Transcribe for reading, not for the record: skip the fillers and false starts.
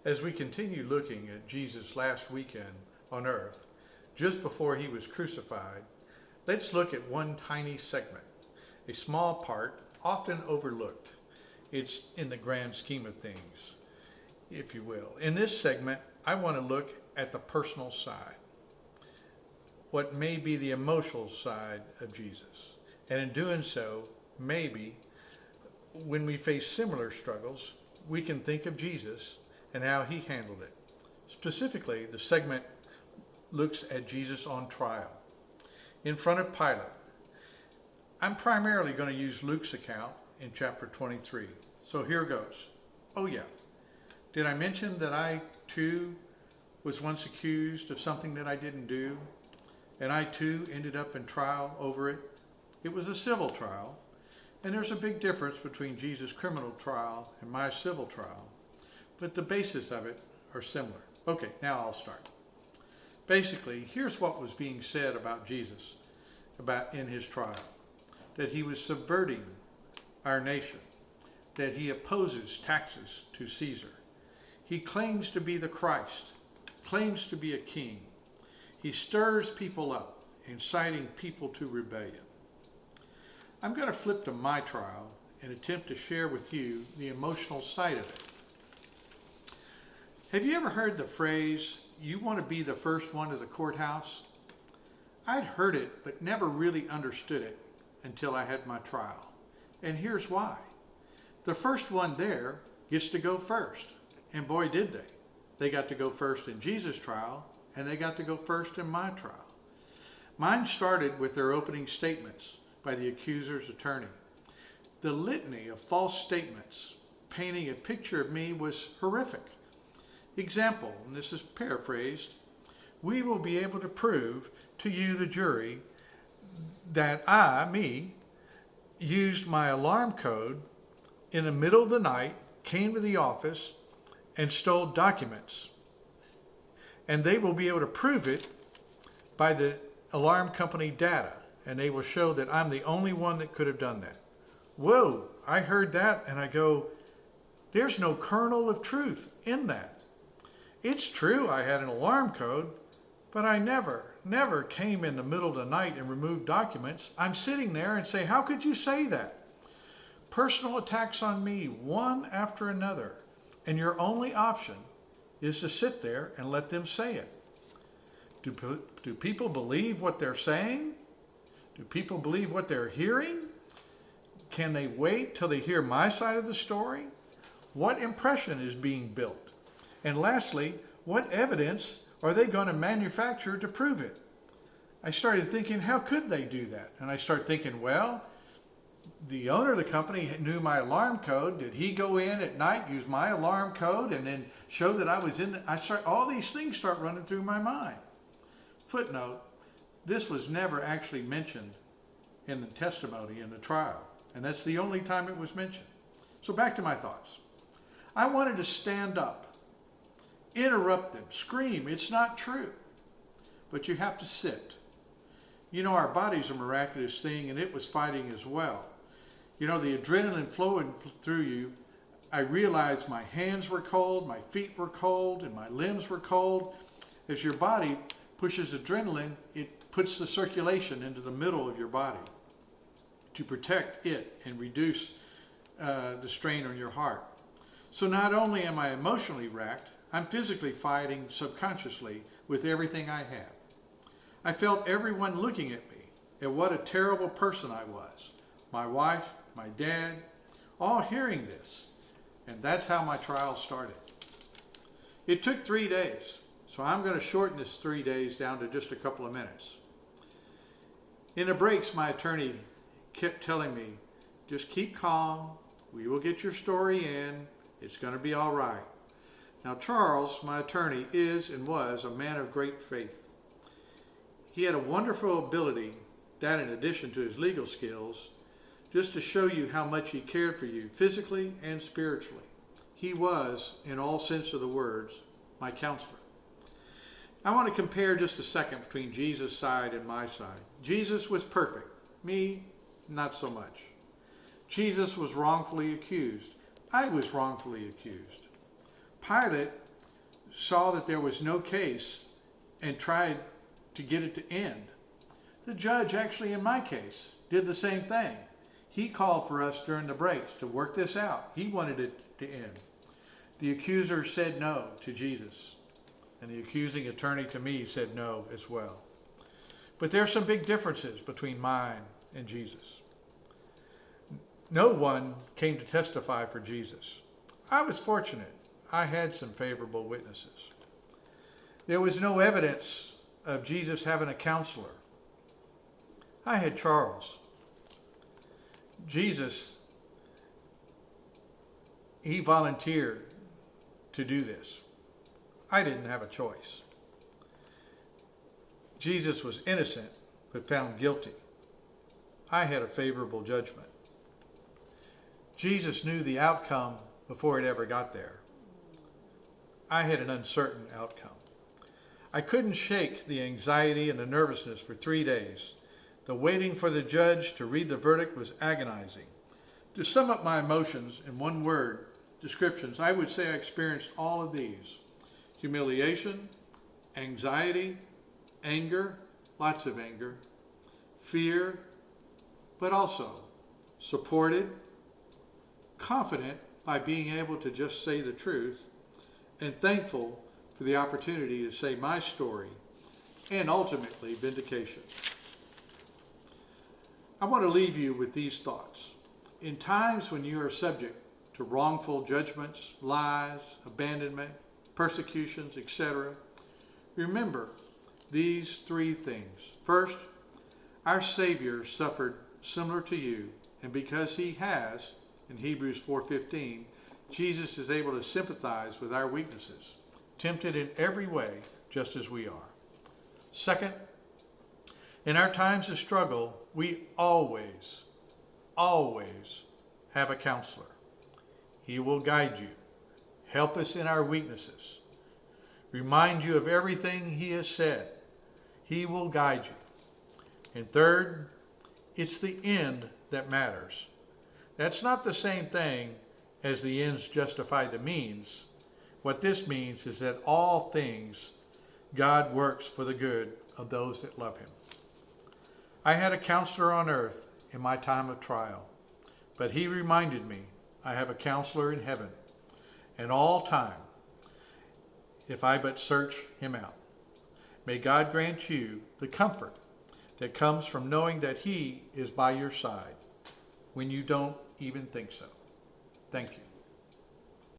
As we continue looking at Jesus' last weekend on earth, just before he was crucified, let's look at one tiny segment, a small part often overlooked. It's in the grand scheme of things, if you will. In this segment, I want to look at the personal side, what may be the emotional side of Jesus. And in doing so, maybe when we face similar struggles, we can think of Jesus and how he handled it. Specifically, the segment looks at Jesus on trial in front of Pilate. I'm primarily going to use Luke's account in chapter 23. So here goes. Oh yeah, did I mention that I too was once accused of something that I didn't do? And I too ended up in trial over it. It was a civil trial, and there's a big difference between Jesus' criminal trial and my civil trial, but the basis of it are similar. Okay, now I'll start. Basically, here's what was being said about Jesus in his trial: that he was subverting our nation, that he opposes taxes to Caesar. He claims to be the Christ, claims to be a king. He stirs people up, inciting people to rebellion. I'm going to flip to my trial and attempt to share with you the emotional side of it. Have you ever heard the phrase, "You want to be the first one to the courthouse"? I'd heard it, but never really understood it until I had my trial. And here's why. The first one there gets to go first. And boy, did they. They got to go first in Jesus' trial, and they got to go first in my trial. Mine started with their opening statements by the accuser's attorney. The litany of false statements painting a picture of me was horrific. Example, and this is paraphrased: "We will be able to prove to you, the jury, that me, used my alarm code in the middle of the night, came to the office, and stole documents. And they will be able to prove it by the alarm company data, and they will show that I'm the only one that could have done that." Whoa, I heard that and I go, there's no kernel of truth in that. It's true I had an alarm code, but I never came in the middle of the night and removed documents. I'm sitting there and say, how could you say that? Personal attacks on me, one after another. And your only option is to sit there and let them say it. Do people believe what they're saying? Do people believe what they're hearing? Can they wait till they hear my side of the story? What impression is being built? And lastly, what evidence are they going to manufacture to prove it? I started thinking, how could they do that? And I started thinking, well, the owner of the company knew my alarm code. Did he go in at night, use my alarm code, and then show that I was in? All these things start running through my mind. Footnote: this was never actually mentioned in the testimony in the trial, and that's the only time it was mentioned. So back to my thoughts. I wanted to stand up, interrupt them, scream, it's not true. But you have to sit. You know, our body's a miraculous thing, and it was fighting as well. You know, the adrenaline flowing through you, I realized my hands were cold, my feet were cold, and my limbs were cold. As your body pushes adrenaline, it puts the circulation into the middle of your body to protect it and reduce the strain on your heart. So not only am I emotionally racked, I'm physically fighting subconsciously with everything I have. I felt everyone looking at me, and what a terrible person I was. My wife, my dad, all hearing this. And that's how my trial started. It took 3 days, so I'm going to shorten this 3 days down to just a couple of minutes. In the breaks, my attorney kept telling me, just keep calm, we will get your story in, it's going to be all right. Now Charles, my attorney, is and was a man of great faith. He had a wonderful ability, that in addition to his legal skills, just to show you how much he cared for you physically and spiritually. He was, in all sense of the words, my counselor. I want to compare just a second between Jesus' side and my side. Jesus was perfect. Me, not so much. Jesus was wrongfully accused. I was wrongfully accused. Pilate saw that there was no case and tried to get it to end. The judge, actually in my case, did the same thing. He called for us during the breaks to work this out. He wanted it to end. The accuser said no to Jesus, and the accusing attorney to me said no as well. But there are some big differences between mine and Jesus. No one came to testify for Jesus. I was fortunate. I had some favorable witnesses. There was no evidence of Jesus having a counselor. I had Charles. Jesus, he volunteered to do this. I didn't have a choice. Jesus was innocent, but found guilty. I had a favorable judgment. Jesus knew the outcome before it ever got there. I had an uncertain outcome. I couldn't shake the anxiety and the nervousness for 3 days. The waiting for the judge to read the verdict was agonizing. To sum up my emotions in one word descriptions, I would say I experienced all of these: humiliation, anxiety, anger, lots of anger, fear, but also supported, confident by being able to just say the truth, and thankful for the opportunity to say my story, and ultimately vindication. I want to leave you with these thoughts. In times when you are subject to wrongful judgments, lies, abandonment, persecutions, etc., remember these 3 things. First, our Savior suffered similar to you, and because he has, in Hebrews 4:15, Jesus is able to sympathize with our weaknesses, tempted in every way, just as we are. Second, in our times of struggle, we always have a counselor. He will guide you, help us in our weaknesses, remind you of everything he has said. He will guide you. And third, it's the end that matters. That's not the same thing as the ends justify the means. What this means is that all things God works for the good of those that love him. I had a counselor on earth in my time of trial, but he reminded me I have a counselor in heaven, and all time, if I but search him out. May God grant you the comfort that comes from knowing that he is by your side when you don't even think so. Thank you.